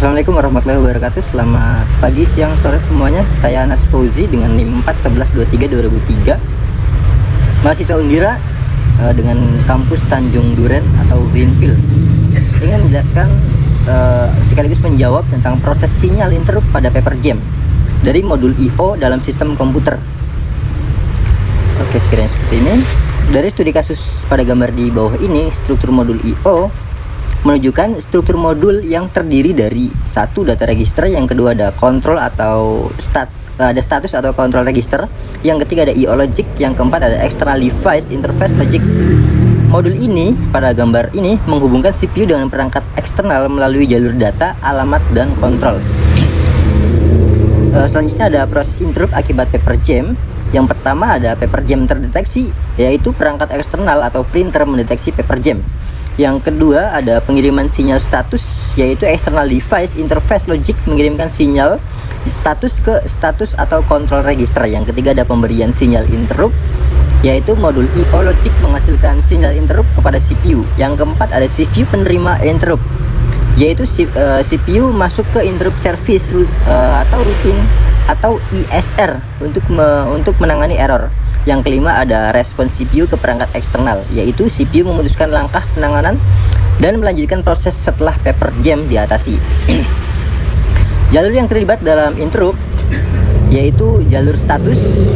Assalamualaikum warahmatullahi wabarakatuh. Selamat pagi, siang, sore semuanya. Saya Anas Fauzi dengan NIM 41123 2023. Mahasiswa Undira dengan kampus Tanjung Duren atau Greenfield. Ingin menjelaskan sekaligus menjawab tentang proses sinyal interrupt pada paper jam dari modul I/O dalam sistem komputer. Oke, sekiranya seperti ini. Dari studi kasus pada gambar di bawah ini, struktur modul I/O menunjukkan struktur modul yang terdiri dari satu, data register, yang kedua ada kontrol atau status atau kontrol register, yang ketiga ada I/O logic, yang keempat ada external device interface logic. Modul ini pada gambar ini menghubungkan CPU dengan perangkat eksternal melalui jalur data, alamat, dan kontrol. Selanjutnya ada proses interrupt akibat paper jam. Yang pertama ada paper jam terdeteksi, yaitu perangkat eksternal atau printer mendeteksi paper jam. Yang kedua ada pengiriman sinyal status, yaitu external device interface logic mengirimkan sinyal status ke status atau control register. Yang ketiga ada pemberian sinyal interrupt, yaitu modul I/O logic menghasilkan sinyal interrupt kepada CPU. Yang keempat ada CPU penerima interrupt, yaitu CPU masuk ke interrupt service atau routine atau ISR untuk menangani error. Yang kelima ada respons CPU ke perangkat eksternal, yaitu CPU memutuskan langkah penanganan dan melanjutkan proses setelah paper jam diatasi. Jalur yang terlibat dalam interrupt yaitu jalur status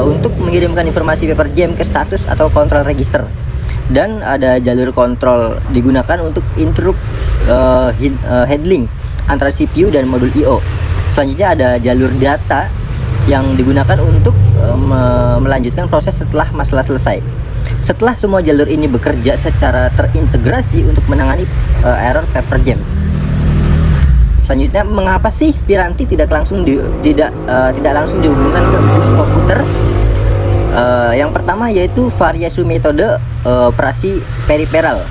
untuk mengirimkan informasi paper jam ke status atau control register, dan ada jalur kontrol digunakan untuk interrupt handling antara CPU dan modul I/O. Selanjutnya ada jalur data yang digunakan untuk melanjutkan proses setelah masalah selesai. Setelah semua jalur ini bekerja secara terintegrasi untuk menangani error paper jam. Selanjutnya, mengapa sih piranti tidak langsung dihubungkan ke bus komputer? Yang pertama yaitu variasi metode operasi periferal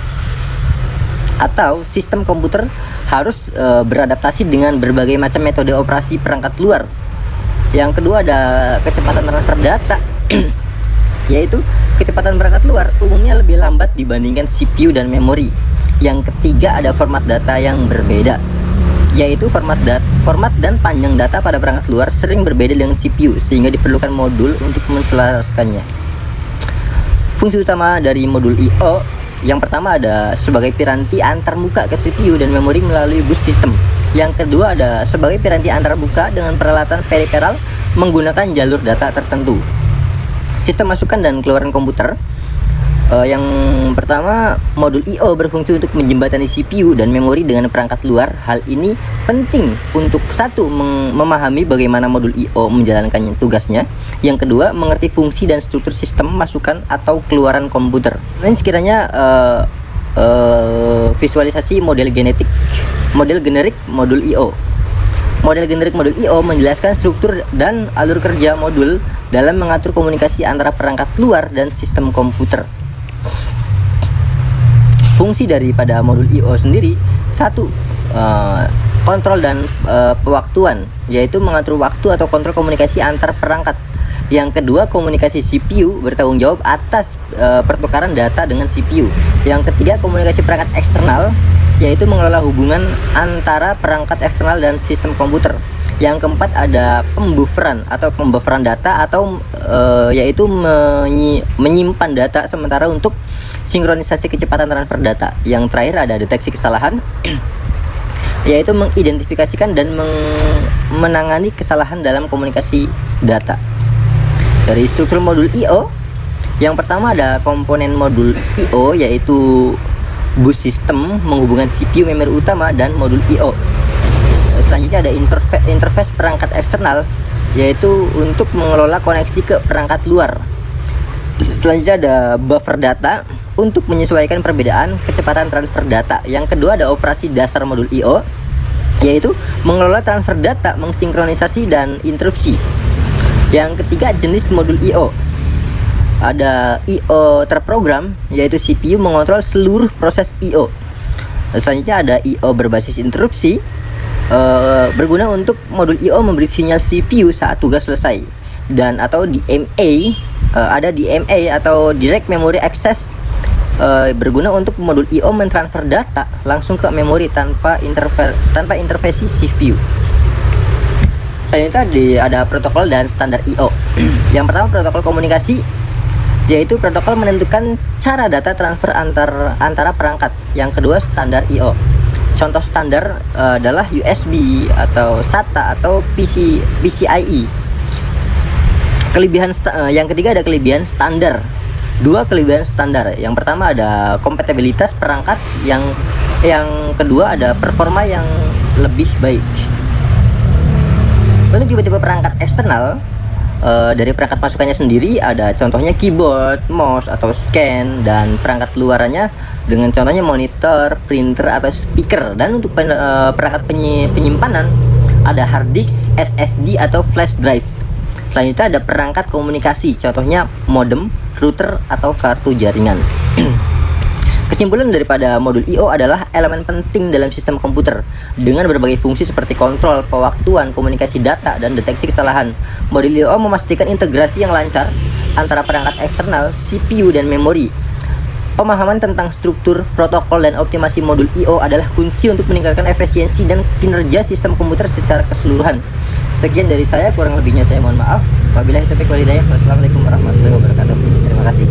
atau sistem komputer harus beradaptasi dengan berbagai macam metode operasi perangkat luar. Yang kedua ada kecepatan transfer data yaitu kecepatan perangkat luar umumnya lebih lambat dibandingkan CPU dan memori. Yang ketiga ada format data yang berbeda, yaitu format dan panjang data pada perangkat luar sering berbeda dengan CPU sehingga diperlukan modul untuk menselaraskannya. Fungsi utama dari modul I/O yang pertama ada sebagai piranti antarmuka ke CPU dan memori melalui bus sistem. Yang kedua ada sebagai piranti antarmuka dengan peralatan periferal menggunakan jalur data tertentu. Sistem masukan dan keluaran komputer. Yang pertama, modul I/O berfungsi untuk menjembatani CPU dan memori dengan perangkat luar. Hal ini penting untuk satu, memahami bagaimana modul I/O menjalankan tugasnya. Yang kedua, mengerti fungsi dan struktur sistem masukan atau keluaran komputer. Ini sekiranya visualisasi model generik modul I/O. Model generik modul I/O menjelaskan struktur dan alur kerja modul dalam mengatur komunikasi antara perangkat luar dan sistem komputer. Fungsi daripada modul I/O sendiri, satu, kontrol dan pewaktuan, yaitu mengatur waktu atau kontrol komunikasi antar perangkat. Yang kedua, komunikasi CPU bertanggung jawab atas pertukaran data dengan CPU. Yang ketiga, komunikasi perangkat eksternal, yaitu mengelola hubungan antara perangkat eksternal dan sistem komputer. Yang keempat ada pembufferan data atau yaitu menyimpan data sementara untuk sinkronisasi kecepatan transfer data. Yang terakhir ada deteksi kesalahan yaitu mengidentifikasikan dan menangani kesalahan dalam komunikasi data. Dari struktur modul I/O, yang pertama ada komponen modul I/O yaitu bus sistem menghubungkan CPU, memori utama, dan modul I/O. Selanjutnya ada interface perangkat eksternal, yaitu untuk mengelola koneksi ke perangkat luar. Selanjutnya ada buffer data untuk menyesuaikan perbedaan kecepatan transfer data. Yang kedua ada operasi dasar modul I/O, yaitu mengelola transfer data, mensinkronisasi, dan interupsi. Yang ketiga jenis modul I/O. Ada I/O terprogram, yaitu CPU mengontrol seluruh proses I/O. Selanjutnya ada I/O berbasis interupsi, berguna untuk modul I/O memberi sinyal CPU saat tugas selesai. Dan atau DMA, ada DMA atau Direct Memory Access berguna untuk modul I/O mentransfer data langsung ke memori tanpa intervensi CPU. Selanjutnya ada protokol dan standar I/O. Yang pertama, protokol komunikasi, yaitu protokol menentukan cara data transfer antara perangkat. Yang kedua, standar I/O. Contoh standar adalah USB atau SATA atau PCIe. Yang ketiga ada kelebihan standar. Dua kelebihan standar. Yang pertama ada kompatibilitas perangkat, yang kedua ada performa yang lebih baik. Untuk tipe-tipe perangkat eksternal, dari perangkat masukannya sendiri ada contohnya keyboard, mouse atau scan, dan perangkat luarannya dengan contohnya monitor, printer atau speaker. Dan untuk perangkat penyimpanan ada hard disk, SSD atau flash drive. Selanjutnya ada perangkat komunikasi, contohnya modem, router atau kartu jaringan. Kesimpulan daripada modul I/O adalah elemen penting dalam sistem komputer dengan berbagai fungsi seperti kontrol, pewaktuan, komunikasi data, dan deteksi kesalahan. Modul I/O memastikan integrasi yang lancar antara perangkat eksternal, CPU, dan memori. Pemahaman tentang struktur, protokol, dan optimasi modul I/O adalah kunci untuk meningkatkan efisiensi dan kinerja sistem komputer secara keseluruhan. Sekian dari saya, kurang lebihnya saya mohon maaf. Wabillahi taufiq wal hidayah. Wassalamualaikum warahmatullahi wabarakatuh. Terima kasih.